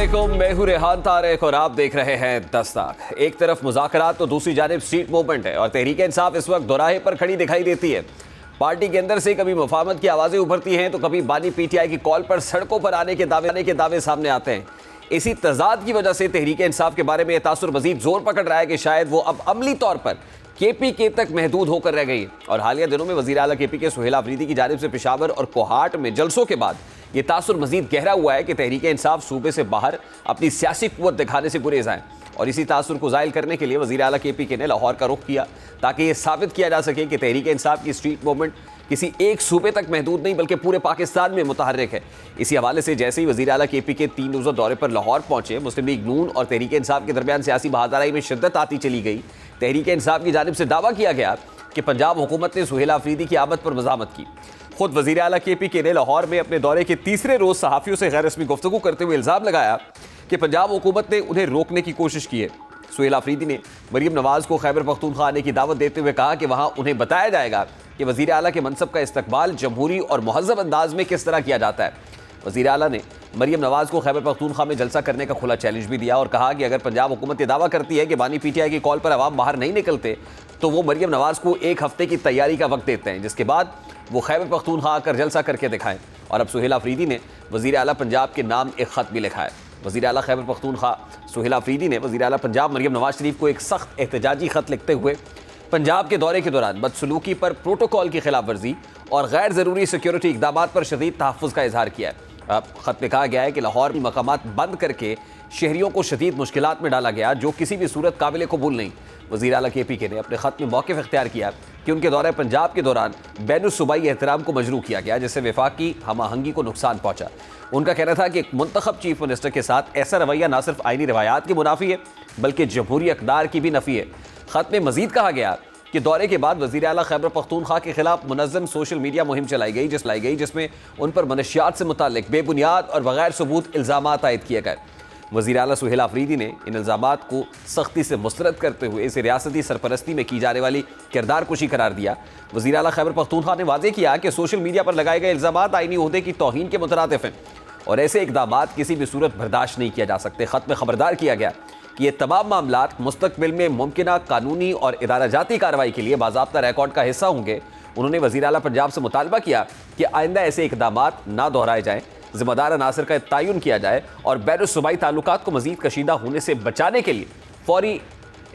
अस्सलामुअलैकुम, मैं हूं रेहान तारिक और आप देख रहे हैं दस्तक। एक तरफ मुज़ाकरात तो दूसरी जानिब स्ट्रीट मूवमेंट है और तहरीक इंसाफ इस वक्त दोराहे पर खड़ी दिखाई देती है। पार्टी के अंदर से कभी मुफाहमत की आवाज़ें उभरती हैं तो कभी बानी पीटीआई की कॉल पर सड़कों पर आने के दावे सामने आते हैं। इसी तजाद की वजह से तहरीक इंसाफ के बारे में यह तासुर मजीद जोर पकड़ रहा है कि शायद वो अब अमली तौर पर KPK तक महदूद होकर रह गई। और हालिया दिनों में वज़ीर आला KPK सुहेल आफरीदी की जानिब से पेशावर और कोहाट में जलसों के बाद ये तासुर मजीद गहरा हुआ है कि तहरीक इंसाफ सूबे से बाहर अपनी सियासी कुव्वत दिखाने से गुरेज आए। और इसी तासुर को ज़ाहिर करने के लिए वज़ीर आला KPK ने लाहौर का रुख किया ताकि ये साबित किया जा सके कि तहरीक इंसाफ की स्ट्रीट मूवमेंट किसी एक सूबे तक महदूद नहीं बल्कि पूरे पाकिस्तान में मुतहर्रिक है। इसी हवाले से जैसे ही वज़ीर आला KPK 3 रोज़ा दौरे पर लाहौर पहुंचे, मुस्लिम लीग नून और तहरीक इंसाफ के दरमियान सियासी बहादुरी में शिद्दत आती चली गई। तहरीक इंसाफ की जानिब से दावा किया गया कि पंजाब हुकूमत ने सुहेल आफरीदी की आमद पर मज़ामत की। खुद वज़ीर आला KPK ने लाहौर में अपने दौरे के तीसरे रोज़ सहाफ़ियों से गैर रस्मी गुफ्तगू करते हुए इल्ज़ाम लगाया कि पंजाब हुकूमत ने उन्हें रोकने की कोशिश की है। सुहेल आफरीदी ने मरियम नवाज़ को खैबर पख्तूनख्वा आने की दावत देते हुए कहा कि वहाँ उन्हें बताया जाएगा कि वज़ीर आला के मनसब का इस्तकबाल जमहूरी और महज़्ज़ब अंदाज में किस तरह किया जाता है। वज़ीर आला ने मरियम नवाज़ को खैबर पख्तूनख्वा में जलसा करने का खुला चैलेंज भी दिया और कहा कि अगर पंजाब हुकूमत ये दावा करती है कि बानी PTI की कॉल पर अवाम बाहर नहीं निकलते तो वो मरियम नवाज़ को 1 हफ्ते की तैयारी का वक्त देते हैं, जिसके बाद वो खैबर पख्तूनख्वा आकर जलसा करके दिखाएं। और अब सुहेल आफरीदी ने वज़ीर आला पंजाब के नाम एक ख़त भी लिखा है। वज़ीर आला खैबर पख्तूनख्वा सुहेल आफरीदी ने वज़ीर आला पंजाब मरियम नवाज़ शरीफ को एक सख्त एहतजाजी ख़त लिखते हुए पंजाब के दौरे के दौरान बदसलूकी पर प्रोटोकॉल की खिलाफ वर्जी और गैर ज़रूरी सिक्योरिटी इक़दाम पर शदीद तहफ़्फ़ुज़ का इजहार किया है। अब ख़त में कहा गया है कि लाहौर में मकामात बंद करके शहरियों को शदीद मुश्किलात में डाला गया, जो किसी भी सूरत काबिल कबूल नहीं। वज़ीर आला KPK ने अपने ख़त में मौक़िफ़ इख्तियार किया कि उनके दौरे पंजाब के दौरान बैनुस्सूबाई एहतराम को मजरूह किया गया, जिससे वफाकी हमआहंगी को नुकसान पहुँचा। उनका कहना था कि एक मुंतखब चीफ मिनिस्टर के साथ ऐसा रवैया न सिर्फ आइनी रवायात की मुनाफी है बल्कि जमहूरी अक़दार की भी नफ़ी है। ख़त में मज़ीद कहा गया कि दौरे के बाद वज़ीर आला खैबर पख्तूनख्वा के खिलाफ मुनज़्ज़म सोशल मीडिया मुहिम चलाई गई जिसमें उन पर मनशियात से मुताल्लिक बेबुनियाद और बगैर सबूत इल्ज़ामात आयद किए गए। वज़ीर आला सुहेल आफरीदी ने इन इल्ज़ामात को सख्ती से मुस्तरद करते हुए इसे रियासती सरपरस्ती में की जाने वाली किरदार कुशी करार दिया। वज़ीर आला खैबर पख्तूनख्वा ने वाज़ेह किया कि सोशल मीडिया पर लगाए गए इल्ज़ामात आइनी ओहदे की तौहीन के मुतरादिफ हैं और ऐसे इक़दामात किसी भी सूरत बर्दाश्त नहीं किया जा सकते। ख़त में खबरदार किया गया कि ये तमाम मामलात मुस्तक़बिल में मुमकिना कानूनी और इदारा जाती कार्रवाई के लिए बाज़ाब्ता रिकॉर्ड का हिस्सा होंगे। उन्होंने वज़ीर आला पंजाब से मुतालबा किया कि आइंदा ऐसे इक़दामात ना दोहराए जाएँ, ज़िम्मेदार अनासर का तयन किया जाए और बैनुस्सूबाई ताल्लुकात को मज़ीद कशीदा होने से बचाने के लिए फ़ौरी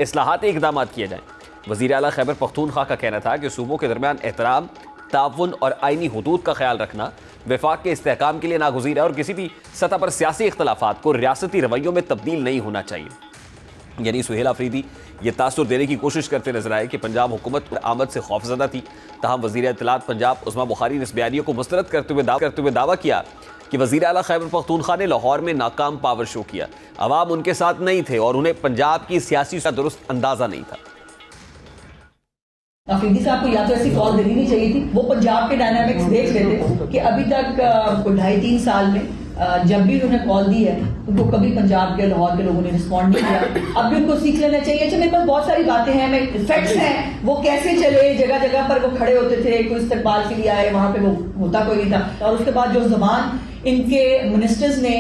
इस्लाहाती इक़दामात किए जाएँ। वज़ीर आला खैबर पख्तूनख्वा का कहना था कि सूबों के दरमियान एहतराम, ताउन और आइनी हुदूद का ख्याल रखना वफाक के इस्तेहकाम के लिए नागुज़ीर है और किसी भी सतह पर सियासी इख्तलाफात को रियासती रवैयों में तब्दील नहीं होना चाहिए। यानी सुहेल आफरीदी ये तासुर देने की कोशिश करते नजर आए कि पंजाब हुकूमत आमद से खौफजदा थी। तहम वज़ीर इत्तलात पंजाब उस्मा बुखारी ने इस बयानियों को मुस्तरद करते हुए दावा किया कि वज़ीर आला खैबर पख्तूनख्वा ने लाहौर में नाकाम पावर शो किया। अवाम उनके साथ नहीं थे और उन्हें पंजाब की सियासी का दुरुस्त अंदाज़ा नहीं था। आफरीदी साहब को या तो ऐसी कॉल देनी नहीं चाहिए थी। वो पंजाब के डायनामिक्स देख लेते कि अभी तक 2.5-3 साल में जब भी उन्होंने कॉल दी है उनको कभी पंजाब के लाहौर के लोगों ने रिस्पॉन्ड नहीं किया। अब भी उनको सीख लेना चाहिए। अच्छा, मेरे पास बहुत सारी बातें हैं, मैं फैक्ट्स हैं, वो कैसे चले, जगह जगह पर वो खड़े होते थे, कोई इस्तकबाल के लिए आए, वहां पे वो होता कोई नहीं था। और उसके बाद जो जबान इनके मिनिस्टर्स ने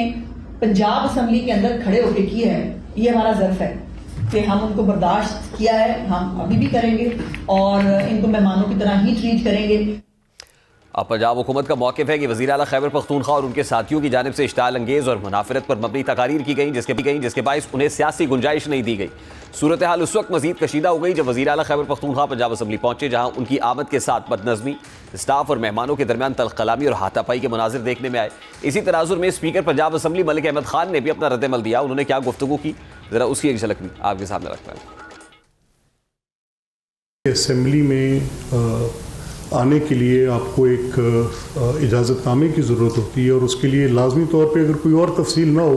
पंजाब असम्बली के अंदर खड़े होकर की है, ये हमारा ज़र्फ है कि हम उनको बर्दाश्त किया है, हम अभी भी करेंगे और इनको मेहमानों की तरह ही ट्रीट करेंगे। अब पंजाब हुकूमत का मौक़िफ़ है कि वज़ीर आला खैबर पख्तूनख्वा और उनके साथियों की जानिब से इश्ताल अंगेज़ और मुनाफरत पर मबनी तकारीर की गई जिसके बाइस उन्हें सियासी गुंजाइश नहीं दी गई। सूरत हाल उस वक्त मज़ीद कशीदा हो गई जब वज़ीर आला खैबर पख्तूनख्वा पंजाब असम्बली पहुंचे, जहाँ उनकी आमद के साथ बदनज़मी, स्टाफ और मेहमानों के दरमियान तल्ख़ कलामी और हाथापाई के मनाजिर देखने में आए। इसी तनाजुर में स्पीकर पंजाब असम्बली मलिक अहमद खान ने भी अपना रद्दअमल दिया। उन्होंने क्या गुफ्तगू की, ज़रा उसकी एक झलक भी आपके सामने रखता है। असम्बली में आने के लिए आपको एक इजाज़तनामे की ज़रूरत होती है और उसके लिए लाजमी तौर पे अगर कोई और तफसील ना हो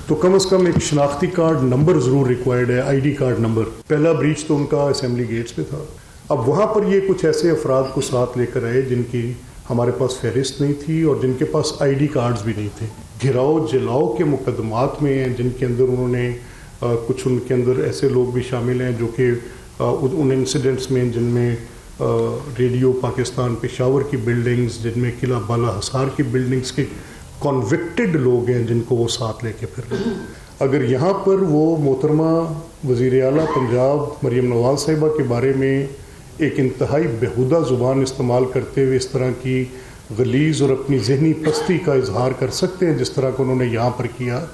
तो कम से कम एक शनाख्ती कार्ड नंबर ज़रूर रिक्वायर्ड है, ID कार्ड नंबर। पहला ब्रीच तो उनका असम्बली गेट्स पे था। अब वहाँ पर ये कुछ ऐसे अफराद को साथ लेकर आए जिनकी हमारे पास फहरिस्त नहीं थी और जिनके पास ID कार्ड्स भी नहीं थे। घिराव जलाओ के मुकदमात में हैं जिनके अंदर उन्होंने कुछ उनके अंदर ऐसे लोग भी शामिल हैं जो कि उन इंसिडेंट्स में जिनमें रेडियो पाकिस्तान पेशावर की बिल्डिंग्स, जिनमें किला बाला हसार की बिल्डिंग्स के कॉन्विक्टेड लोग हैं जिनको वो साथ लेके फिर रहे हैं। अगर यहाँ पर वो मोहतरमा वज़ीर आला पंजाब मरीम नवाज़ साहिबा के बारे में एक इंतहाई बेहुदा ज़ुबान इस्तेमाल करते हुए इस तरह की गलीज़ और अपनी जहनी पस्ती का इजहार कर सकते हैं जिस तरह का उन्होंने यहाँ पर किया।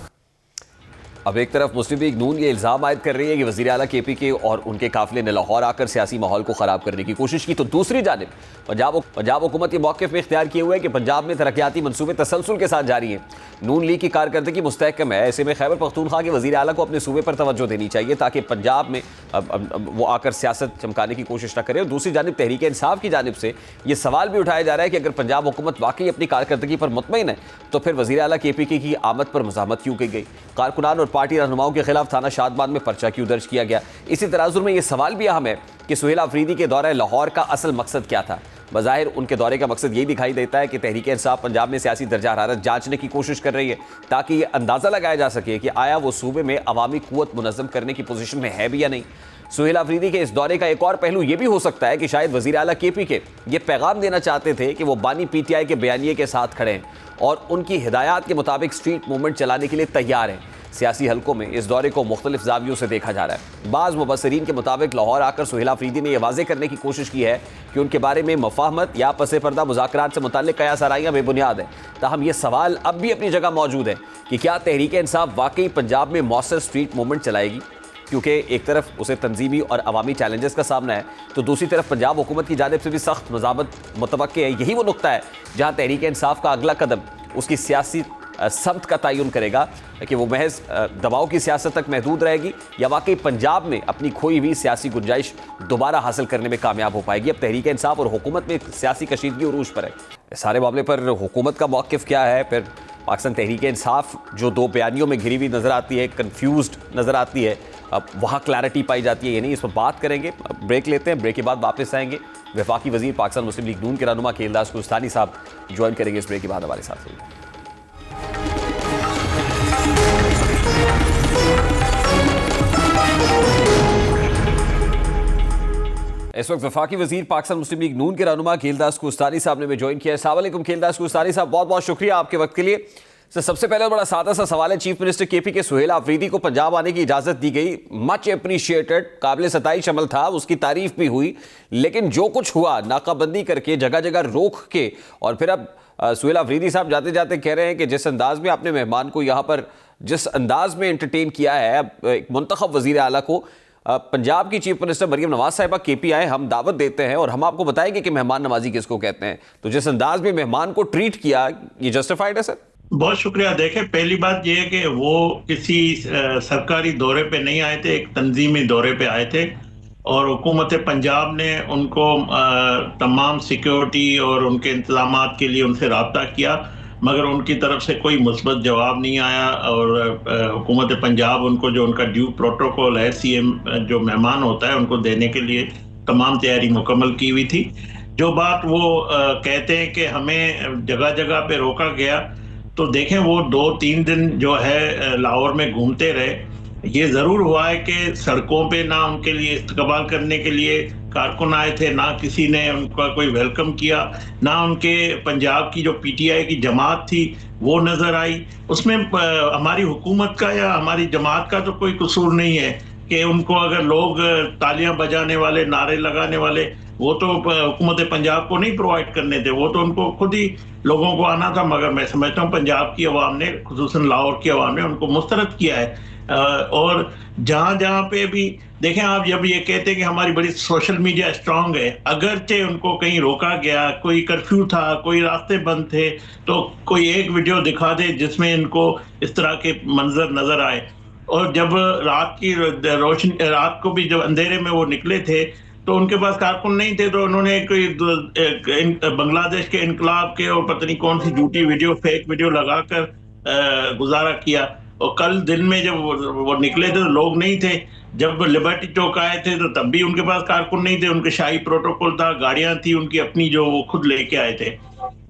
अब एक तरफ मुस्लिम लीग नून ये इल्ज़ाम आयद कर रही है कि वज़ीर आला केपी के और उनके काफिले ने लाहौर आकर सियासी माहौल को ख़राब करने की कोशिश की, तो दूसरी जानिब पंजाब हुकूमत के मौक़िफ़ में इख्तियार किए हुए है कि पंजाब में तरक्याती मनसूबे तसलसल के साथ जारी हैं। नून लीग की कारकर्दगी मुस्तहकम है। ऐसे में खैबर पख्तूनख्वा के वज़ीर आला को अपने सूबे पर तवज्जो देनी चाहिए ताकि पंजाब में वो आकर सियासत चमकाने की कोशिश न करे। और दूसरी जानिब तहरीक इंसाफ की जानिब से ये सवाल भी उठाया जा रहा है कि अगर पंजाब हुकूमत वाकई अपनी कारकर्दगी पर मुतमईन है तो फिर वज़ीर आला KPK की आमद पर मज़ाहमत क्यों की गई, कारकुनान और पार्टी रहनुमाओं के खिलाफ थाना शादबाद में पर्चा क्यों दर्ज किया गया। इसी तराजुर में यह सवाल भी अहम है कि सुहेल आफरीदी के दौरे लाहौर का असल मकसद क्या था। बज़ाहिर उनके दौरे का मकसद यही दिखाई देता है कि तहरीक इंसाफ पंजाब में सियासी दर्जा हरारत जांचने की कोशिश कर रही है ताकि ये अंदाज़ा लगाया जा सके कि आया वो सूबे में अवामी कुव्वत मुनज़्ज़म करने की पोजीशन में है भी या नहीं। सुहेल आफरीदी के इस दौरे का एक और पहलू ये भी हो सकता है कि शायद वज़ीर आला KPK ये पैगाम देना चाहते थे कि वो बानी PTI के बयानिए के साथ खड़े हैं और उनकी हिदायत के मुताबिक स्ट्रीट मूवमेंट चलाने के लिए तैयार हैं। सियासी हलकों में इस दौरे को मुख्तलिफ ज़ावियों से देखा जा रहा है। बाज़ मुबस्सिरीन के मुताबिक लाहौर आकर सुहेल आफरीदी ने यह वाज़े करने की कोशिश की है कि उनके बारे में मफाहमत या पसे पर्दा मुज़ाकरात से मुताल्लिक़ कयास आराइयाँ बेबुनियाद हैं। ताहम यह सवाल अब भी अपनी जगह मौजूद है कि क्या तहरीक इंसाफ वाकई पंजाब में मौसर स्ट्रीट मूवमेंट चलाएगी, क्योंकि एक तरफ उसे तंजीमी और अवामी चैलेंजेस का सामना है तो दूसरी तरफ पंजाब हुकूमत की जानिब से भी सख्त मज़ामत मुतवक्के है। यही वो नुक्ता है जहाँ तहरीक इंसाफ का अगला कदम उसकी सियासी समत का तयन करेगा कि वो महज दबाव की सियासत तक महदूद रहेगी या वाकई पंजाब में अपनी खोई हुई सियासी गुंजाइश दोबारा हासिल करने में कामयाब हो पाएगी। अब तहरीक इंसाफ और हुकूमत में सियासी कशीदगी उरूज पर है। इस सारे मामले पर हुकूमत का मौक़िफ़ क्या है, फिर पाकिस्तान तहरीक इंसाफ जो दो बयानियों में घिरी हुई नज़र आती है, कन्फ्यूज्ड नज़र आती है, अब वहाँ क्लैरिटी पाई जाती है या नहीं, इस पर बात करेंगे। ब्रेक लेते हैं, ब्रेक के बाद वापस आएंगे। वफाकी वज़ीर पाकिस्तान मुस्लिम लीग नून के रहनुमा खेलदास कुस्तानी साहब ज्वाइन करेंगे इस ब्रेक के बाद हमारे साथ। इस वक्त वफाकी वज़ीर पाकिस्तान मुस्लिम लीग नून के रहनुमा खेलदास कुस्तानी साहब ने मैं ज्वाइन किया है। अस्सलाम वालेकुम खेलदास कुस्तानी साहब, बहुत बहुत शुक्रिया आपके वक्त के लिए। सबसे पहले बड़ा सादा सा सवाल है, chief minister KPK Sohail Afridi को पंजाब आने की इजाज़त दी गई, मच अप्रिशिएटेड, काबिल सताइश अमल था, उसकी तारीफ भी हुई, लेकिन जो कुछ हुआ नाकाबंदी करके जगह जगह रोक के और फिर अब सुहेल आफरीदी साहब जाते जाते कह रहे हैं कि जिस अंदाज में आपने मेहमान को यहाँ पर जिस अंदाज में एंटरटेन किया है एक मुंतखब वज़ीर आला को, पंजाब की चीफ मिनिस्टर मरीम नवाज साहिबा KP आए, हम दावत देते हैं और हम आपको बताएंगे कि मेहमान नवाजी किसको कहते हैं। तो जिस अंदाज में मेहमान को ट्रीट किया, ये जस्टिफाइड है सर? बहुत शुक्रिया। देखें, पहली बात यह है कि वो किसी सरकारी दौरे पे नहीं आए थे, एक तंजीमी दौरे पे आए थे और हुकूमत पंजाब ने उनको तमाम सिक्योरिटी और उनके इंतजामात के लिए उनसे रब्ता किया, मगर उनकी तरफ से कोई मुस्बत जवाब नहीं आया और हुकूमत पंजाब उनको जो उनका ड्यू प्रोटोकॉल है CM जो मेहमान होता है उनको देने के लिए तमाम तैयारी मुकम्मल की हुई थी। जो बात वो कहते हैं कि हमें जगह जगह पे रोका गया, तो देखें वो 2-3 दिन जो है लाहौर में घूमते रहे। ये ज़रूर हुआ है कि सड़कों पे ना उनके लिए इस्तकबाल करने के लिए कारकुन आए थे, ना किसी ने उनका कोई वेलकम किया, ना उनके पंजाब की जो PTI की जमात थी वो नज़र आई। उसमें हमारी हुकूमत का या हमारी जमात का तो कोई कसूर नहीं है कि उनको अगर लोग तालियां बजाने वाले, नारे लगाने वाले, वो तो हुकूमत पंजाब को नहीं प्रोवाइड करने थे, वो तो उनको खुद ही लोगों को आना था। मगर मैं समझता हूँ पंजाब की आवाम ने, खुसूसन लाहौर की आवाम ने उनको मुस्तरद किया है। और जहाँ जहाँ पे भी देखें आप, जब ये कहते हैं कि हमारी बड़ी सोशल मीडिया स्ट्रांग है, अगरचे उनको कहीं रोका गया, कोई कर्फ्यू था, कोई रास्ते बंद थे, तो कोई एक वीडियो दिखा दे जिसमें इनको इस तरह के मंजर नजर आए। और जब रात की रोशनी, रात को भी जब अंधेरे में वो निकले थे तो उनके पास कारकुन नहीं थे, तो उन्होंने कोई बांग्लादेश के इनकलाब के और पता नहीं कौन सी झूठी वीडियो, फेक वीडियो लगाकर गुजारा किया। और कल दिन में जब वो निकले थे तो लोग नहीं थे, जब लिबर्टी चौक आए थे तो तब भी उनके पास कारकुन नहीं थे, उनके शाही प्रोटोकॉल था, गाड़ियां थी उनकी अपनी जो वो खुद लेके आए थे।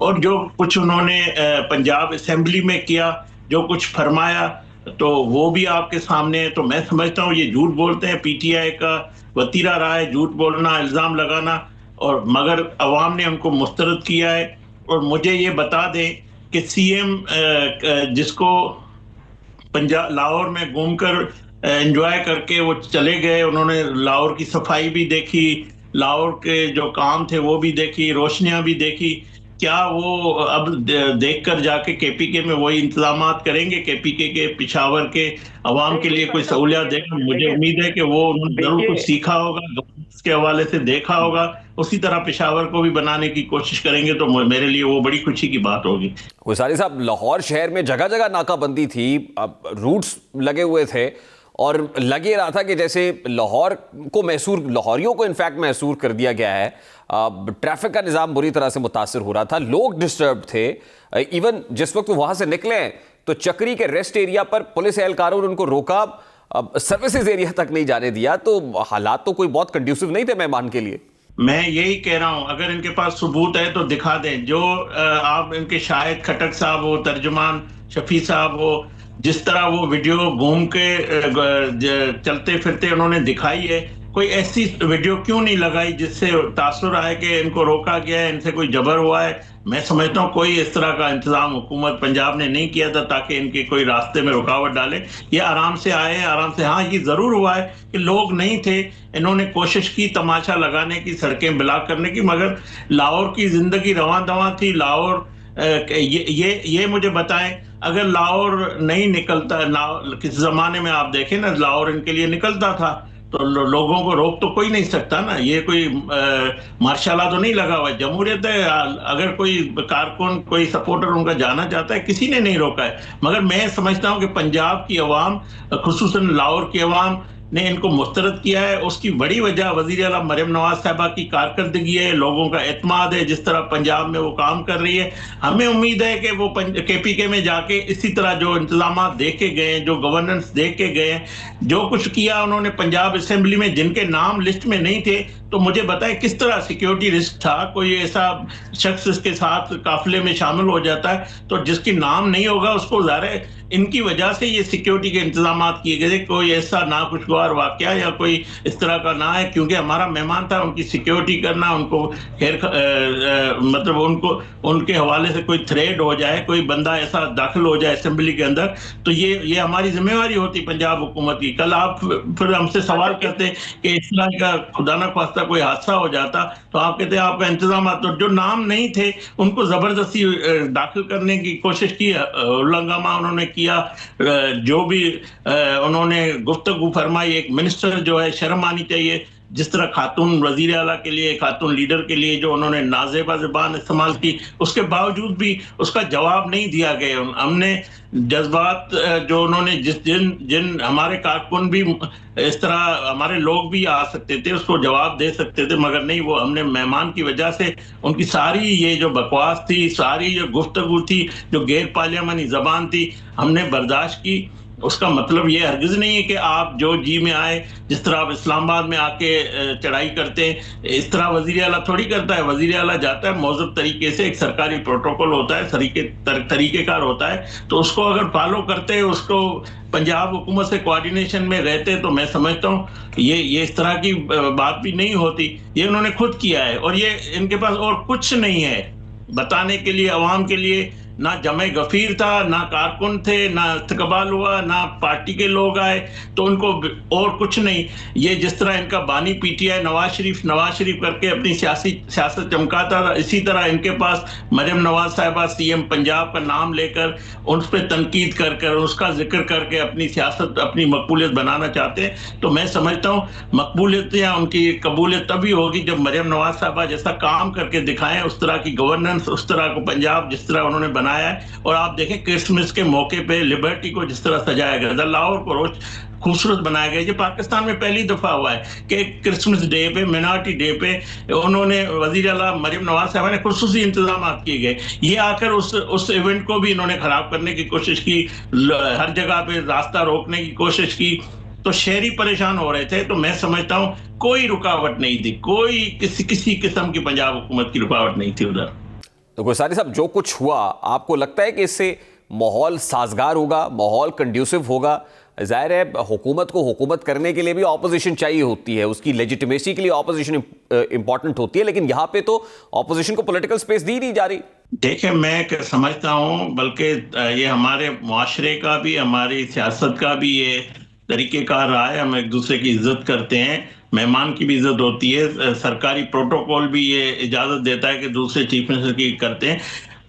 और जो कुछ उन्होंने पंजाब असेंबली में किया, जो कुछ फरमाया, तो वो भी आपके सामने है। तो मैं समझता हूँ ये झूठ बोलते हैं, PTI का वतीरा रहा है झूठ बोलना, इल्ज़ाम लगाना, और मगर अवाम ने उनको मुस्तरद किया है। और मुझे ये बता दें कि सीएम जिसको पंजाब लाहौर में घूमकर एंजॉय करके वो चले गए, उन्होंने लाहौर की सफाई भी देखी, लाहौर के जो काम थे वो भी देखी, रोशनियां भी देखी। क्या वो अब देखकर जाके केपीके में वही इंतजामात करेंगे? केपीके के पिशावर के अवाम के लिए कोई सहूलियत देगा? मुझे उम्मीद है कि वो उन्होंने जरूर कुछ सीखा होगा, गवर्नेंस के हवाले से देखा होगा, उसी तरह पिशावर को भी बनाने की कोशिश करेंगे तो मेरे लिए वो बड़ी खुशी की बात होगी। गुसारी साहब, लाहौर शहर में जगह जगह नाकाबंदी थी, रूट्स लगे हुए थे और लग ये रहा था कि जैसे लाहौरियों को इनफैक्ट महसूर कर दिया गया है। ट्रैफिक का निज़ाम बुरी तरह से मुतासिर हो रहा था, लोग डिस्टर्ब थे। इवन जिस वक्त वो वहां से निकले तो चक्री के रेस्ट एरिया पर पुलिस एहलकारों ने उनको रोका, सर्विसेज एरिया तक नहीं जाने दिया। तो हालात तो कोई बहुत कंड्यूसिव नहीं थे मेहमान के लिए। मैं यही कह रहा हूं, अगर इनके पास सबूत है तो दिखा दें। जो आप इनके शाहिद खटक साहब हो, तर्जुमान शफी साहब हो, जिस तरह वो वीडियो घूम के चलते फिरते उन्होंने दिखाई है, कोई ऐसी वीडियो क्यों नहीं लगाई जिससे तासुर आए कि इनको रोका गया है, इनसे कोई जबर हुआ है? मैं समझता हूँ कोई इस तरह का इंतजाम हुकूमत पंजाब ने नहीं किया था ताकि इनके कोई रास्ते में रुकावट डाले। ये आराम से आए, आराम से। हाँ, ये जरूर हुआ है कि लोग नहीं थे, इन्होंने कोशिश की तमाशा लगाने की, सड़कें ब्लॉक करने की, मगर लाहौर की जिंदगी रवां दवां थी। लाहौर ये मुझे बताएं, अगर लाहौर नहीं निकलता, किस जमाने में आप देखें ना, लाहौर इनके लिए निकलता था तो लोगों को रोक तो कोई नहीं सकता ना। ये कोई मार्शाला तो नहीं लगा हुआ है, जमहूरियत है। अगर कोई कारकुन, कोई सपोर्टर उनका जाना चाहता है, किसी ने नहीं रोका है। मगर मैं समझता हूं कि पंजाब की अवाम, खुसूसन लाहौर की अवाम ने इनको मुस्तरद किया है। उसकी बड़ी वजह वजीर आला मरियम नवाज साहिबा की कारकर्दगी है, लोगों का एतमाद है, जिस तरह पंजाब में वो काम कर रही है। हमें उम्मीद है कि वो केपीके में जाके इसी तरह जो इंतजाम दे के गए, जो गवर्नेंस दे के गए, जो कुछ किया उन्होंने पंजाब असेंबली में, जिनके नाम लिस्ट में नहीं थे, तो मुझे बताएं किस तरह सिक्योरिटी रिस्क था? कोई ऐसा शख्स इसके साथ काफिले में शामिल हो जाता है तो जिसकी नाम नहीं होगा उसको, ज़ाहिर इनकी वजह से ये सिक्योरिटी के इंतजाम किए गए। कोई ऐसा नाखुशगवार वाकया या कोई इस तरह का ना है, क्योंकि हमारा मेहमान था, उनकी सिक्योरिटी करना, उनको मतलब उनको उनके हवाले से कोई थ्रेड हो जाए, कोई बंदा ऐसा दाखिल हो जाए असेंबली के अंदर, तो ये हमारी जिम्मेवारी होती पंजाब हुकूमत की। कल आप फिर हमसे सवाल करते कि इस तरह का खुदा न खास्ता कोई हादसा हो जाता तो आप कहते हैं आपका इंतजाम, तो जो नाम नहीं थे उनको जबरदस्ती दाखिल करने की कोशिश की, उल्लंघना उन्होंने किया। जो भी उन्होंने गुफ्तगू फरमाई, एक मिनिस्टर जो है शर्म आनी चाहिए। जिस तरह खातून वजीर आला के लिए, खातून लीडर के लिए जो उन्होंने नाजेबा ज़बान इस्तेमाल की, उसके बावजूद भी उसका जवाब नहीं दिया गया। हमने जज्बात जो उन्होंने जिन हमारे कारकुन भी इस तरह, हमारे लोग भी आ सकते थे, उसको जवाब दे सकते थे, मगर नहीं, वो हमने मेहमान की वजह से उनकी सारी ये जो बकवास थी, सारी जो गुफ्तगू थी, जो गैर पार्लियामानी ज़बान थी, हमने बर्दाश्त की। उसका मतलब ये हरगिज नहीं है कि आप जो जी में आए, जिस तरह आप इस्लामाबाद में आके चढ़ाई करते हैं, इस तरह वजीर आला थोड़ी करता है। वजीर आला जाता है मौजूद तरीके से, एक सरकारी प्रोटोकॉल होता है, तरीकेकार होता है, तो उसको अगर फॉलो करते हैं, उसको पंजाब हुकूमत से कोऑर्डिनेशन में रहते, तो मैं समझता हूँ ये इस तरह की बात भी नहीं होती। ये उन्होंने खुद किया है और ये इनके पास और कुछ नहीं है बताने के लिए अवाम के लिए। ना जमे गफीर था, ना कारकुन थे, ना इस्तकबाल हुआ, ना पार्टी के लोग आए, तो उनको और कुछ नहीं। ये जिस तरह इनका बानी पीटीआई नवाज शरीफ करके अपनी सियासत चमकाता था, इसी तरह इनके पास मरियम नवाज साहिबा सीएम पंजाब का नाम लेकर उन पर तनकीद कर उसका जिक्र करके अपनी सियासत, अपनी मकबूलियत बनाना चाहते हैं। तो मैं समझता हूँ मकबूलियत या उनकी कबूलियत तभी होगी जब मरियम नवाज साहिबा जैसा काम करके दिखाएं, उस तरह की गवर्नेंस, उस तरह को पंजाब जिस तरह उन्होंने बनाया है। और आप देखें क्रिसमस के मौके पे लिबर्टी को जिस तरह सजाया गया, लाहौर को रोज खूबसूरत बनाया गया। ये पाकिस्तान में पहली दफा हुआ है कि क्रिसमस डे पे, मिनार्टी डे पे उन्होंने वजीर आला मरियम नवाज साहब ने खुसूसी इंतजाम किए गए। ये आकर उस इवेंट को भी इन्होंने खराब करने की कोशिश की, हर जगह पे रास्ता रोकने की कोशिश की, तो शहरी परेशान हो रहे थे। तो मैं समझता हूँ कोई रुकावट नहीं थी, कोई किसी किस्म की पंजाब हुकूमत की रुकावट नहीं थी उधर। तो गुसारी साहब, जो कुछ हुआ, आपको लगता है कि इससे माहौल साजगार होगा, माहौल कंड्यूसिव होगा, जाहिर है हुकूमत को हुकूमत करने के लिए भी ऑपोजिशन चाहिए होती है, उसकी लेजिटिमेसी के लिए ऑपोजिशन इंपॉर्टेंट होती है, लेकिन यहाँ पे तो ऑपोजिशन को पॉलिटिकल स्पेस दी नहीं जा रही। देखिए, मैं समझता हूँ बल्कि ये हमारे मुआशरे का भी, हमारी सियासत का भी ये तरीक़ेकार रहा है। हम एक दूसरे की इज्जत करते हैं, मेहमान की भी इज्जत होती है, सरकारी प्रोटोकॉल भी ये इजाज़त देता है कि दूसरे चीफ मिनिस्टर की करते हैं।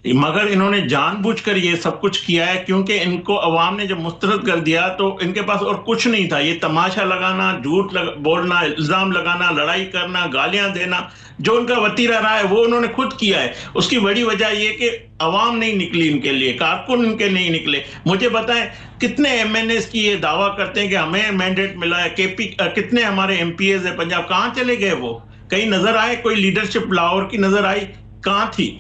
मगर इन्होंने जानबूझकर ये सब कुछ किया है, क्योंकि इनको अवाम ने जब मुस्तरद कर दिया तो इनके पास और कुछ नहीं था। ये तमाशा लगाना, झूठ बोलना, इल्ज़ाम लगाना, लड़ाई करना, गालियां देना, जो उनका वतीरा रहा है वो उन्होंने खुद किया है। उसकी बड़ी वजह ये कि अवाम नहीं निकली इनके लिए, कारकुन इनके नहीं निकले। मुझे बताएं कितने एमएनएस की ये दावा करते हैं कि हमें मैंडेट मिला है, कितने हमारे एमपीएस है पंजाब, कहाँ चले गए वो? कहीं नजर आए? कोई लीडरशिप लाहौर की नजर आई? कहाँ थी?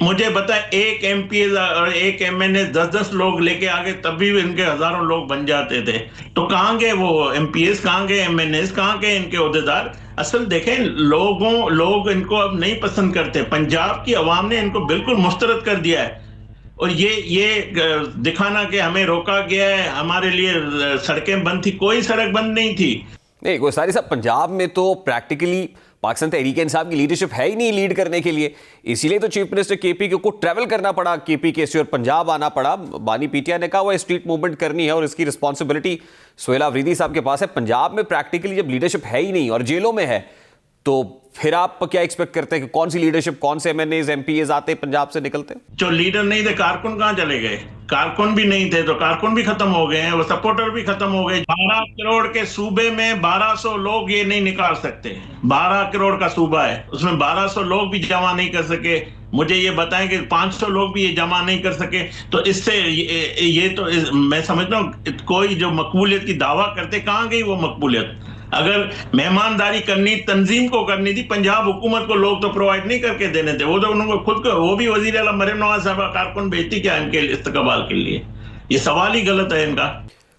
मुझे बता, एक एमपीएस और एक एमएनएस 10-10 लोग लेके आगे तब भी इनके हजारों लोग बन जाते थे। तो कहाँ गए वो एमपीएस, कहाँ गए एमएनएस, कहाँ गए इनके ओहदेदार? असल देखें, लोग इनको अब नहीं पसंद करते। पंजाब की अवाम ने इनको बिल्कुल मुस्तरद कर दिया है। और ये दिखाना कि हमें रोका गया है, हमारे लिए सड़कें बंद थी, कोई सड़क बंद नहीं थी। नहीं, गोसारी साहब, पंजाब में तो प्रैक्टिकली पाकिस्तान तहरीक इंसाफ की लीडरशिप है ही नहीं लीड करने के लिए, इसीलिए तो चीफ मिनिस्टर केपी को ट्रैवल करना पड़ा केपी के से और पंजाब आना पड़ा। बानी पीटीआई ने कहा वो स्ट्रीट मूवमेंट करनी है और इसकी रिस्पॉन्सिबिलिटी सुहेल अफरीदी साहब के पास है। पंजाब में प्रैक्टिकली जब लीडरशिप है ही नहीं और जेलों में है, तो फिर आप क्या एक्सपेक्ट करते हैं कि कौन सी लीडरशिप, कौन से एमएनएस एमपीएस आते पंजाब से निकलते? जो लीडर नहीं थे, कारकुन कहाँ चले गए? कारकुन भी नहीं थे तो कारकुन भी खत्म हो गए हैं, वो सपोर्टर भी खत्म हो गए। 12 करोड़ के सूबे में 1200 लोग ये नहीं निकाल सकते। 12 करोड़ का सूबा है, उसमें 1200 लोग भी जमा नहीं कर सके। मुझे ये बताएं कि 500 लोग भी ये जमा नहीं कर सके, तो इससे ये तो मैं समझता हूँ कोई जो मकबूलियत की दावा करते, कहाँ गई वो मकबूलियत? अगर मेहमानदारी करनी तंजीम को करनी थी, पंजाब हुकूमत को लोग तो प्रोवाइड नहीं करके देने थे, वो तो उन्होंने खुद को, वो भी वजीर आला मरियम नवाज साहब कारकुन भेजती क्या इनके इस्तकबाल के लिए? ये सवाल ही गलत है इनका।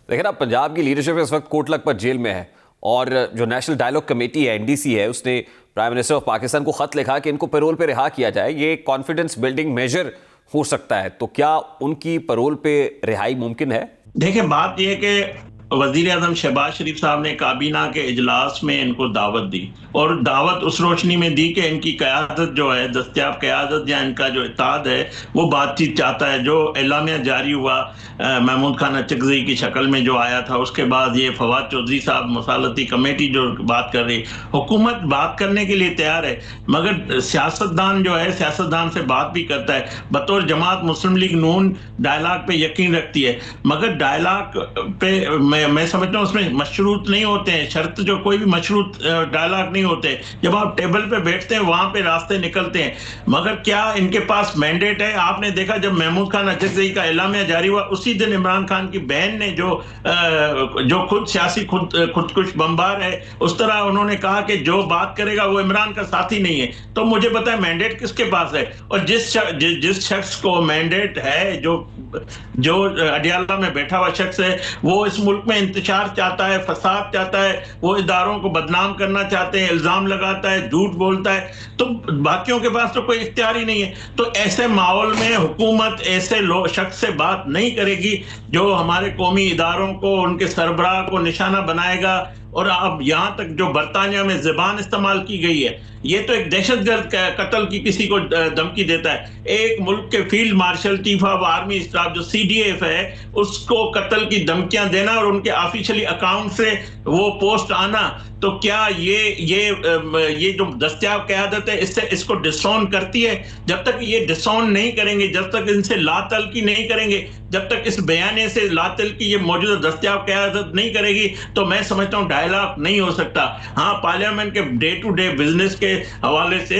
देखिए ना, पंजाब की लीडरशिप इस वक्त कोट लखपत जेल में है और जो नेशनल डायलॉग कमेटी है, एनडीसी है, उसने प्राइम मिनिस्टर ऑफ पाकिस्तान को खत लिखा कि इनको पैरोल पे रिहा किया जाए। ये कॉन्फिडेंस बिल्डिंग मेजर हो सकता है, तो क्या उनकी पैरोल पे रिहाई मुमकिन है? देखिए, बात यह है कि वजीर आजम शहबाज शरीफ साहब ने काबीना के इजलास में इनको दावत दी, और दावत उस रोशनी में दी कि इनकी क़यादत जो है, दस्तयाब क़यादत या इनका जो इत्तेहाद है वो बातचीत चाहता है। जो एलामिया जारी हुआ महमूद खान अचकज़ई की शक्ल में जो आया था, उसके बाद ये फवाद चौधरी साहब मुसालती कमेटी जो बात कर रही, हुकूमत बात करने के लिए तैयार है, मगर सियासतदान जो है सियासतदान से बात भी करता है। बतौर जमात मुस्लिम लीग नून डायलॉग पे यकीन रखती है, मगर डायलॉग पे मैं समझता हूँ उसमें मशरूत नहीं होते हैं शर्त, जो कोई भी मशरूत डायलॉग नहीं होते। जब आप टेबल पे बैठते हैं वहां पे रास्ते निकलते हैं, मगर क्या इनके पास मैंडेट है? आपने देखा जब महमूद खान अचकज़ई का एलामिया जारी हुआ, उसी दिन इमरान खान की बहन ने जो खुद सियासी खुदकुश बमबार है, उस तरह उन्होंने कहा कि जो बात करेगा वो इमरान का साथी नहीं है। तो मुझे पता है मैंडेट किसके पास है, और जिस शख्स को मैंडेट है, जो अडियाला में बैठा हुआ शख्स है, वो इस मुल्क में इंतशार चाहता है, फसाद चाहता है, वो इदारों को बदनाम करना चाहते हैं, इल्जाम लगाता है, झूठ बोलता है, तो बाकियों के पास तो कोई इख्तियार ही नहीं है। तो ऐसे माहौल में हुकूमत ऐसे शख्स से बात नहीं करेगी जो हमारे कौमी इदारों को, उनके सरबराह को निशाना बनाएगा। और अब यहाँ तक जो बरतानिया में ज़बान इस्तेमाल की गई है, ये तो एक दहशतगर्द कत्ल की किसी को धमकी देता है। एक मुल्क के field marshal, chief of army staff जो CDF है, उसको कत्ल की धमकियां देना और उनके ऑफिशियली अकाउंट से वो पोस्ट आना, तो क्या ये जो दस्तयाब क़यादत है इसको डिसऑन करती है? जब तक ये डिसऑन नहीं करेंगे, जब तक इनसे लातल्की नहीं करेंगे, जब तक इस बयाने से लातल्की ये मौजूदा दस्तयाब क़यादत नहीं करेगी, तो मैं समझता हूँ डायलॉग नहीं हो सकता। हाँ, पार्लियामेंट के डे टू डे बिजनेस के हवाले से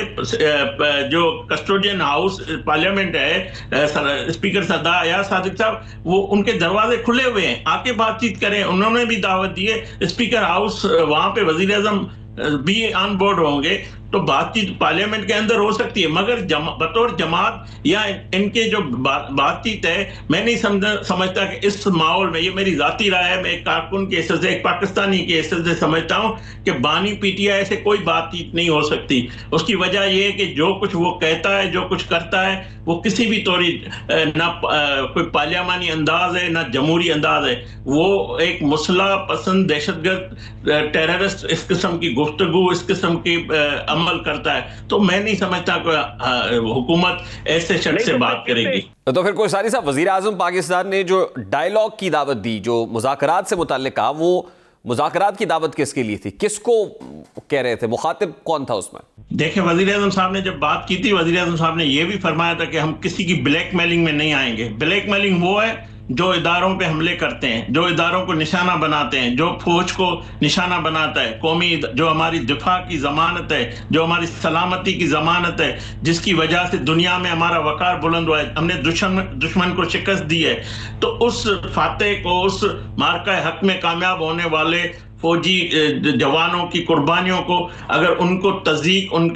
जो कस्टोडियन हाउस पार्लियामेंट है, स्पीकर सरदार अयाज सादिक साहब, वो उनके दरवाजे खुले हुए हैं, आके बातचीत करें। उन्होंने भी दावत दी है स्पीकर हाउस, वहां पे वजीर आजम भी ऑन बोर्ड होंगे, तो बातचीत पार्लियामेंट के अंदर हो सकती है, मगर बतौर जमात या इनके जो बातचीत है, मैं नहीं समझता कि इस माहौल में, ये मेरी जाती राय है, मैं एक कारकुन के हैसियत से, एक पाकिस्तानी के हैसियत से समझता हूं कि बानी पीटीआई से कोई बातचीत नहीं हो सकती। उसकी वजह यह है कि जो कुछ वो कहता है, जो कुछ करता है, वो किसी भी तौरी ना कोई पार्लियामानी अंदाज है ना जमहूरी अंदाज है। वो एक मुसल्ह पसंद दहशतगर्द टेररिस्ट इस किस्म की गुफ्तगू, इस किस्म की अमल करता है। तो मैं नहीं समझता कि हुकूमत ऐसे शख्स से बात करेगी। तो फिर कोई सारी साहब, वजीर आजम पाकिस्तान ने जो डायलॉग की दावत दी, जो मुज़ाकरात से मुताल्लिक कहा, वो मुज़ाकरात की दावत किसके लिए थी, किसको कह रहे थे, मुखातिब कौन था उसमें? देखिए, वजीर आजम साहब ने जब बात की थी, वजीर आजम साहब ने यह भी फरमाया था कि हम किसी की ब्लैकमेलिंग में नहीं आएंगे। ब्लैकमेलिंग वो है जो इदारों पे हमले करते हैं, जो इदारों को निशाना बनाते हैं, जो फौज को निशाना बनाता है, कौमी जो हमारी दिफा की जमानत है, जो हमारी सलामती की जमानत है, जिसकी वजह से दुनिया में हमारा वकार बुलंद हुआ है, हमने दुश्मन को शिकस्त दी है। तो उस फातेह को, उस मार्का हक में कामयाब होने वाले फौजी जवानों की कुर्बानियों को, अगर उनको तज़दीक, उन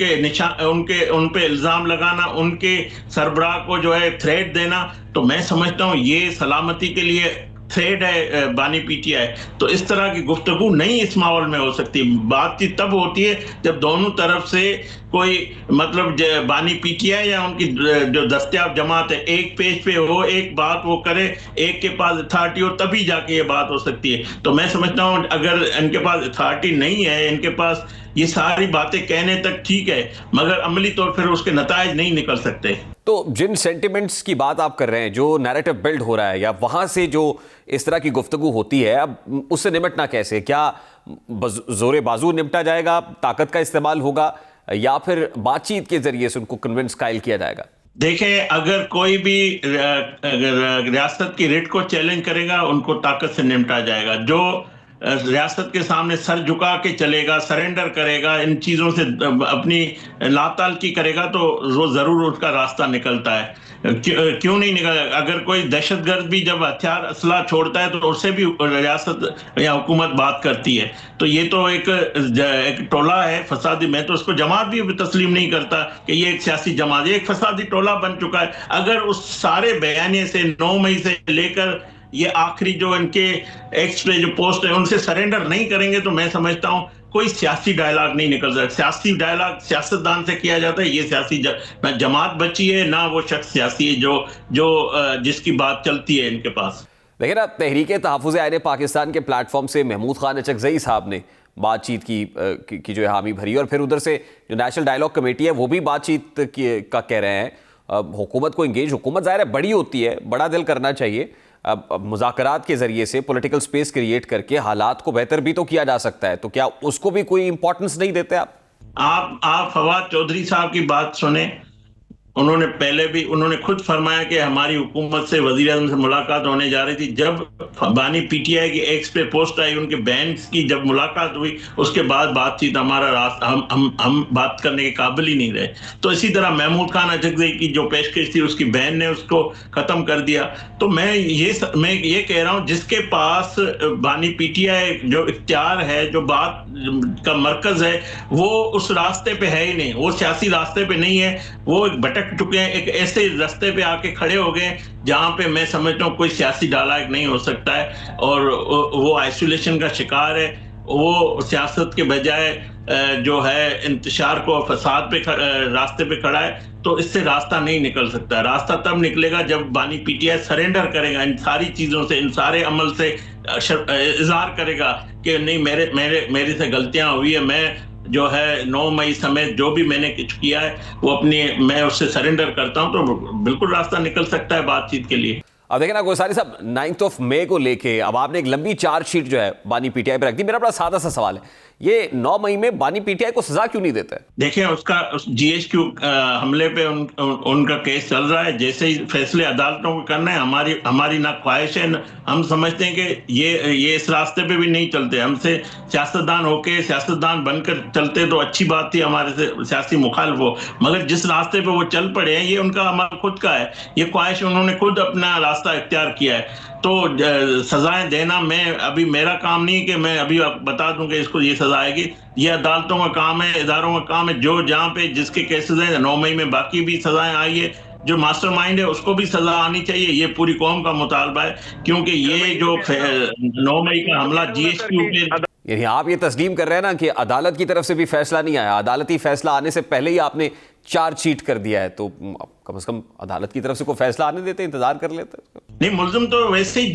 पे इल्ज़ाम लगाना, उनके सरबराह को जो है थ्रेट देना, तो मैं समझता हूँ ये सलामती के लिए थ्रेट है बानी पीटीआई। तो इस तरह की गुफ्तगू नहीं इस माहौल में हो सकती। बातचीत तब होती है जब दोनों तरफ से कोई, मतलब बानी पीटीआई या उनकी जो दस्तयाब जमात है, एक पेज पे हो, एक बात वो करे, एक के पास अथॉरिटी हो, तभी जाके ये बात हो सकती है। तो मैं समझता हूँ अगर इनके पास अथॉरिटी नहीं है, इनके पास ये सारी बातें कहने तक ठीक है, मगर अमली तौर पर उसके नतायज नहीं निकल सकते। तो जिन सेंटिमेंट्स की बात आप कर रहे हैं, जो नैरेटिव बिल्ड हो रहा है, या वहां से जो इस तरह की गुफ्तगू होती है, अब उससे निपटना कैसे? क्या जोरे बाजू निपटा जाएगा, ताकत का इस्तेमाल होगा, या फिर बातचीत के जरिए से उनको कन्विंस कायल किया जाएगा? देखें, अगर कोई भी रियासत की रिट को चैलेंज करेगा, उनको ताकत से निपटा जाएगा। जो रियासत के सामने सर झुका के चलेगा, सरेंडर करेगा, इन चीज़ों से अपनी लातालकी करेगा, तो वो ज़रूर उसका रास्ता निकलता है। क्यों नहीं निकल? अगर कोई दहशतगर्द भी जब हथियार असला छोड़ता है, तो उससे भी रियासत या हुकूमत बात करती है। तो ये तो एक टोला है फसादी। मैं तो उसको जमात भी तस्लीम नहीं करता कि ये एक सियासी जमात है, एक फसादी टोला बन चुका है। अगर उस सारे बयाने से 9 मई से लेकर ये आखिरी जो इनके एक्स पे जो पोस्ट है, उनसे सरेंडर नहीं करेंगे, तो मैं समझता हूं कोई सियासी डायलॉग नहीं निकल सकता। सियासी डायलॉग सियासतदान से किया जाता है, ये सियासी ना जमात बची है, ना वो शख्स सियासी है जो जिसकी बात चलती है इनके पास। देखिए ना, तहरीक तहफ़्फ़ुज़ आईन पाकिस्तान के प्लेटफॉर्म से महमूद खान अचकज़ई साहब ने बातचीत की जो है हामी भरी, और फिर उधर से जो नेशनल डायलॉग कमेटी है वो भी बातचीत का कह रहे हैं। हुकूमत को इंगेज, हुकूमत ज़ाहिर है बड़ी होती है, बड़ा दिल करना चाहिए। अब मुज़ाकरात के ज़रिए से पॉलिटिकल स्पेस क्रिएट करके हालात को बेहतर भी तो किया जा सकता है। तो क्या उसको भी कोई इंपॉर्टेंस नहीं देते आप फवाद चौधरी साहब की बात सुने। उन्होंने खुद फरमाया कि हमारी हुकूमत से, वज़ीर आज़म से मुलाकात होने जा रही थी। जब बानी पीटीआई की एक्स पे पोस्ट आई, उनके बैन की जब मुलाकात हुई, उसके बाद बातचीत हमारा रास्ता, हम बात करने के काबिल ही नहीं रहे। तो इसी तरह महमूद खान अचकज़ई की जो पेशकश थी, उसकी बहन ने उसको खत्म कर दिया। तो मैं ये कह रहा हूँ, जिसके पास बानी पीटीआई जो इख्तियार है, जो बात का मरकज है, वो उस रास्ते पे है ही नहीं, वो सियासी रास्ते पे नहीं है। वो एक भटक चुके हैं, एक ऐसे रास्ते पे आके खड़े हो गए जहां पे मैं समझता हूँ कोई सियासी डायलॉग नहीं हो सकता है, और वो आइसोलेशन का शिकार है। वो सियासत के बजाय जो है इंतशार को, फसाद पे रास्ते पे खड़ा है। तो इससे रास्ता नहीं निकल सकता। रास्ता तब निकलेगा जब बानी पीटीआई सरेंडर करेगा, इन सारी चीजों से, इन सारे अमल से इजहार करेगा कि नहीं, मेरे से गलतियां हुई है, मैं जो है 9 मई समेत जो भी मैंने कुछ किया है वो मैं उससे सरेंडर करता हूं। तो बिल्कुल रास्ता निकल सकता है बातचीत के लिए। अब देखें ना गोसारी साहब, 9 मई को लेके अब आपने एक लंबी चार्जशीट जो है बानी पीटीआई पर रख दी। मेरा बड़ा सादा सा सवाल है, ये 9 मई में बानी पीटीआई को सजा क्यों नहीं देते? देखिए, उस GHQ हमले पे उनका केस चल रहा है। जैसे ही फैसले अदालतों को करना है, हमारी ना ख्वाहिश है, हम समझते हैं कि ये इस रास्ते पे भी नहीं चलते। हमसे सियासतदान होके, सियासतदान बनकर चलते तो अच्छी बात थी, हमारे से सियासी मुखालिफ हो, मगर जिस रास्ते पे वो चल पड़े हैं, ये उनका अमल खुद का है, ये ख्वाहिश, उन्होंने खुद अपना रास्ता इख्तियार किया है। तो सजाएं देना मैं अभी मेरा काम नहीं है कि मैं अभी बता दूं कि इसको ये सजा आएगी। ये अदालतों का काम है, इदारों का काम है, जो जहां पे जिसके केसेस हैं 9 मई में बाकी भी सजाएं आई है, जो मास्टरमाइंड है उसको भी सजा आनी चाहिए। ये पूरी कौम का मुतालबा है, क्योंकि ये जो 9 मई का हमला GSTU पे, यानी आप ये तस्लीम कर रहे हैं ना कि अदालत की तरफ से भी फैसला नहीं आया, अदालती फैसला आने से पहले ही आपने चार्जशीट कर दिया है, तो कम से कम अदालत की तरफ से कोई फैसला आने देते, इंतजार कर लेते। नहीं, मुल्जिम तो वैसे ही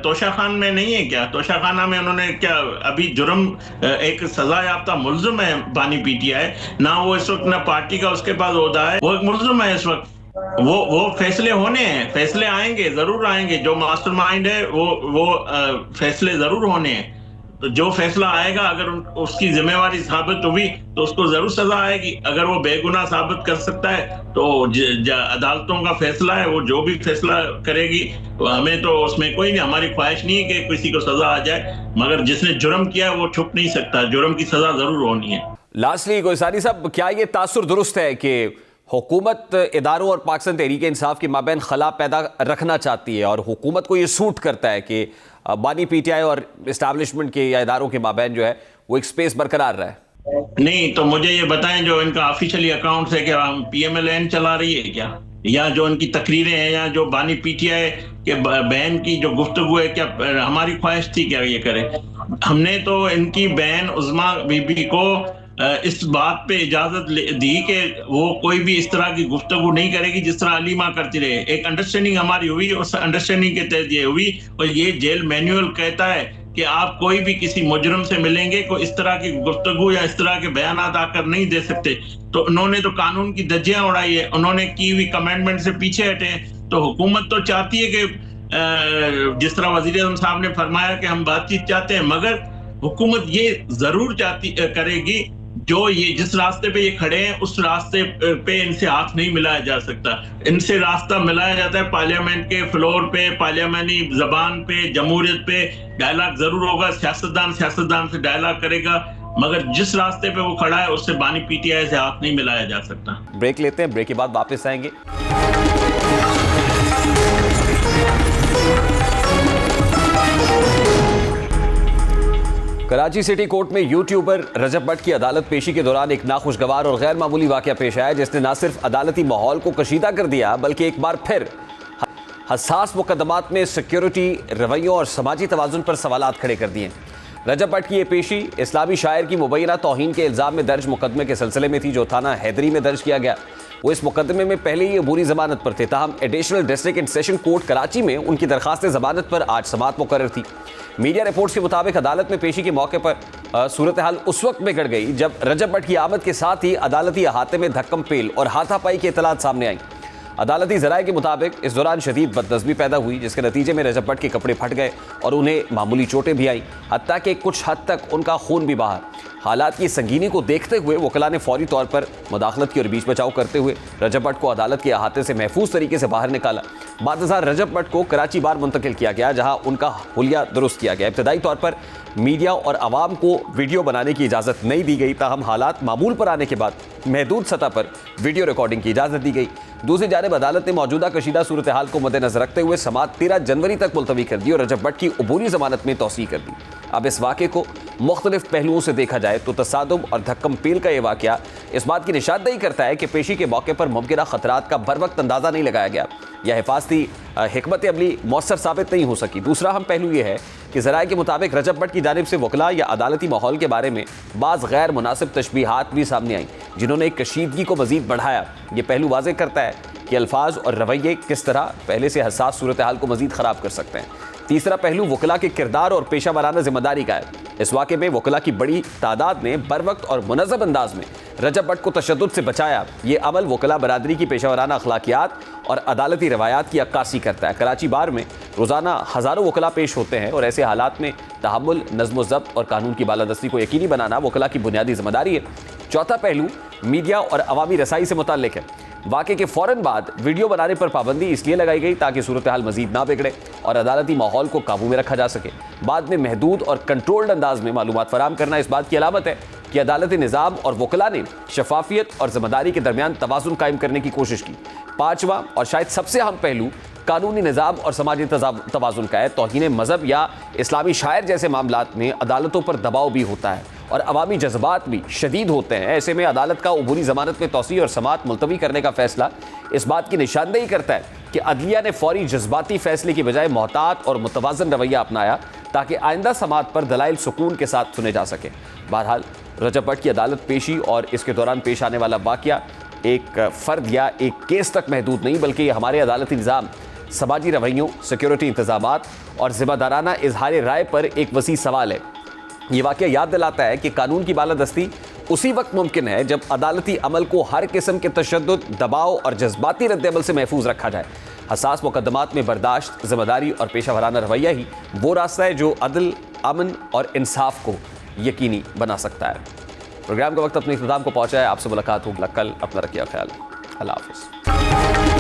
तोशा खान में नहीं है क्या? तोशा खाना में उन्होंने क्या अभी जुर्म एक सजा याफ्ता मुल्जिम है बानी PTI, ना वो इस वक्त ना पार्टी का उसके पास ओहदा है, वो एक मुल्जिम है इस वक्त। वो फैसले होने हैं, फैसले आएंगे, जरूर आएंगे। जो मास्टरमाइंड है वो फैसले जरूर होने हैं। तो जो फैसला आएगा, अगर उसकी जिम्मेवारी साबित हुई तो उसको जरूर सजा आएगी। अगर वो बेगुनाह साबित कर सकता है तो अदालतों का फैसला है, वो जो भी फैसला करेगी, तो हमें तो उसमें कोई नहीं, हमारी ख्वाहिश नहीं है कि किसी को सजा आ जाए, मगर जिसने जुर्म किया वो छुप नहीं सकता, जुर्म की सजा जरूर होनी है। लास्टली गोसारी साहब, क्या ये तासुर दुरुस्त है कि हुकूमत इदारों और पाकिस्तान तहरीक इंसाफ के माबैन खला पैदा रखना चाहती है और हुकूमत को ये सूट करता है कि बानी PTI और इस्टेब्लिशमेंट के या इदारों के माबैन जो है वो एक स्पेस बरकरार रहा है? नहीं, तो मुझे ये बताएं, जो इनका ऑफिशियली अकाउंट है क्या PMLN चला रही है क्या, या जो उनकी तकरीरें हैं, या जो बानी PTI के बहन की जो गुफ्तगू है, क्या हमारी ख्वाहिश थी क्या ये करे? हमने तो इनकी बहन उज़्मा बीबी को इस बात पे इजाजत दी कि वो कोई भी इस तरह की गुफ्तगू नहीं करेगी जिस तरह अलीमा करती रहे। एक अंडरस्टैंडिंग हमारी हुई, उस अंडरस्टैंडिंग के तहत ये हुई, और ये जेल मैनुअल कहता है कि आप कोई भी किसी मुजरिम से मिलेंगे, कोई इस तरह की गुफ्तगू या इस तरह के बयानात आकर नहीं दे सकते। तो उन्होंने तो कानून की धज्जियां उड़ाई है, उन्होंने की हुई कमेंटमेंट से पीछे हटे। तो हुकूमत तो चाहती है कि जिस तरह वजीर आज़म साहब ने फरमाया कि हम बातचीत चाहते हैं, मगर हुकूमत ये जरूर करेगी जो ये जिस रास्ते पे ये खड़े हैं उस रास्ते पे इनसे हाथ नहीं मिलाया जा सकता। इनसे रास्ता मिलाया जाता है पार्लियामेंट के फ्लोर पे, पार्लियामेंटी जबान पे, जमहूरियत पे डायलॉग जरूर होगा, सियासतदान से डायलॉग करेगा, मगर जिस रास्ते पे वो खड़ा है उससे बानी PTI से हाथ नहीं मिलाया जा सकता। ब्रेक लेते हैं, ब्रेक के बाद वापस आएंगे। कराची सिटी कोर्ट में यूट्यूबर रजब भट्ट की अदालत पेशी के दौरान एक नाखुशगवार और गैर मामूली वाकया पेश आया, जिसने न सिर्फ अदालती माहौल को कशीदा कर दिया बल्कि एक बार फिर हसास मुकदमात में सिक्योरिटी, रवैयों और समाजी तवाजुन पर सवालात खड़े कर दिए। रजब भट्ट की ये पेशी इस्लामी शायर की मुबैना तौहीन के इल्ज़ाम में दर्ज मुकदमे के सिलसिले में थी, जो थाना हैदरी में दर्ज किया गया। वो इस मुकदमे में पहले ही अबूरी जमानत पर थे, ताहम additional district and session court Karachi में उनकी दरखास्त जमानत पर आज समाअत मुकर्रर थी। मीडिया रिपोर्ट्स के मुताबिक अदालत में पेशी के मौके पर सूरत हाल उस वक्त बिगड़ गई जब रजब भट्ट की आमद के साथ ही अदालती अहाते में धक्कम पेल और हाथापाई की इतलात सामने आई। अदालती ज़राए के मुताबिक इस दौरान शदीद बदनज़मी पैदा हुई, जिसके नतीजे में रजब भट्ट के कपड़े फट गए और उन्हें मामूली चोटें भी आईं, हत्ता कि कुछ हद तक उनका खून भी बहा। हालात की संगीनी को देखते हुए वकला ने फौरी तौर पर मुदाखलत की और बीच बचाव करते हुए रजब भट्ट को अदालत के अहाते से महफूज तरीके से बाहर निकाला। बादशाह रजब भट्ट को कराची बार मुंतकिल किया गया, जहां उनका हुलिया दुरुस्त किया गया। इब्तदाई तौर पर मीडिया और आवाम को वीडियो बनाने की इजाज़त नहीं दी गई, ताहम हालात मामूल पर आने के बाद महदूद सतह पर वीडियो रिकॉर्डिंग की इजाज़त दी गई। दूसरी जानिब अदालत ने मौजूदा कशीदा सूरत हाल को मद्देनजर रखते हुए समाअत 13 जनवरी तक मुलतवी कर दी और रजब भट्ट की अबूरी जमानत में तौसीह कर दी। अब इस वाक़े को मुख्तलिफ पहलुओं से देखा जाए तो तसादुम और धक्कम पेल का यह वाक़या इस बात की निशानदेही करता है कि पेशी के मौके पर मुमकिन खतरात का बर वक्त अंदाज़ा नहीं लगाया गया या हिफाजती हिकमत अमली मौसर साबित नहीं हो सकी। दूसरा अहम पहलू यह है कि ज़राए के मुताबिक रजब भट्ट की जानिब से वकला या अदालती माहौल के बारे में बाज़ गैर मुनासिब तशबीहात भी सामने आई, जिन्होंने कशीदगी को मज़ीद बढ़ाया। ये पहलू वाज़ेह करता है कि अल्फाज और रवैये किस तरह पहले से हसास सूरत हाल को मज़ीद ख़राब कर सकते हैं। तीसरा पहलू वकला के किरदार और पेशा वाराना जिम्मेदारी का है। इस वाक़े में वकला की बड़ी तादाद ने बर वक्त और मुनज़्ज़म अंदाज में रजब भट्ट को तशद्दुद से बचाया। ये अमल वकला बरादरी की पेशा वाराना अखलाकियात और अदालती रवायात की अक्कासी करता है। कराची बार में रोज़ाना हज़ारों वकला पेश होते हैं और ऐसे हालात में तहम्मुल, नज़्म व ज़ब्त और कानून की बालादस्ती को यकीनी बनाना वकला की बुनियादी जिम्मेदारी है। चौथा पहलू मीडिया और अवामी रसाई से मुताल्लिक है। वाक़े के फ़ौरन बाद वीडियो बनाने पर पाबंदी इसलिए लगाई गई ताकि सूरत हाल मज़ीद ना बिगड़े और अदालती माहौल को काबू में रखा जा सके। बाद में महदूद और कंट्रोल्ड अंदाज में मालूमात फराहम करना इस बात की अलामत है कि अदालती निज़ाम और वकला ने शफाफियत और ज़िम्मेदारी के दरमियान तवाज़ुन कायम करने की कोशिश की। पाँचवा और शायद सबसे अहम पहलू कानूनी निज़ाम और समाजी तवाज़ुन का है। तौहीन मज़हब या इस्लामी शायर जैसे मामलात में अदालतों पर दबाव भी होता है और अवामी जज्बात भी शदीद होते हैं। ऐसे में अदालत का अबूरी ज़मानत में तौसी और समाअत मुलतवी करने का फैसला इस बात की निशानदेही करता है कि अदलिया ने फौरी जज्बाती फैसले की बजाय मोहतात और मुतवाज़न रवैया अपनाया ताकि आइंदा समाअत पर दलाइल सुकून के साथ सुने जा सके। बहरहाल रजब भट्ट की अदालत पेशी और इसके दौरान पेश आने वाला वाक़या एक फ़र्द या एक केस तक महदूद नहीं, बल्कि ये हमारे अदालती निज़ाम, समाजी रवैयों, सिक्योरिटी इंतजामात और ज़िम्मेदाराना इजहार राय पर एक वसी सवाल है। ये वाक़या याद दिलाता है कि कानून की बालादस्ती उसी वक्त मुमकिन है जब अदालती अमल को हर किस्म के तशद्दुद, दबाव और जज्बाती रद्द-ए-अमल से महफूज रखा जाए। हसास मुकदमात में बर्दाश्त, जिम्मेदारी और पेशा वराना रवैया ही वो रास्ता है जो अदल, अमन और इंसाफ को यकीनी बना सकता है। प्रोग्राम का वक्त अपने इख्तिताम को पहुंचा है। आपसे मुलाकात होगी कल। अपना रखिए ख्याल। अल्लाह हाफ़िज़।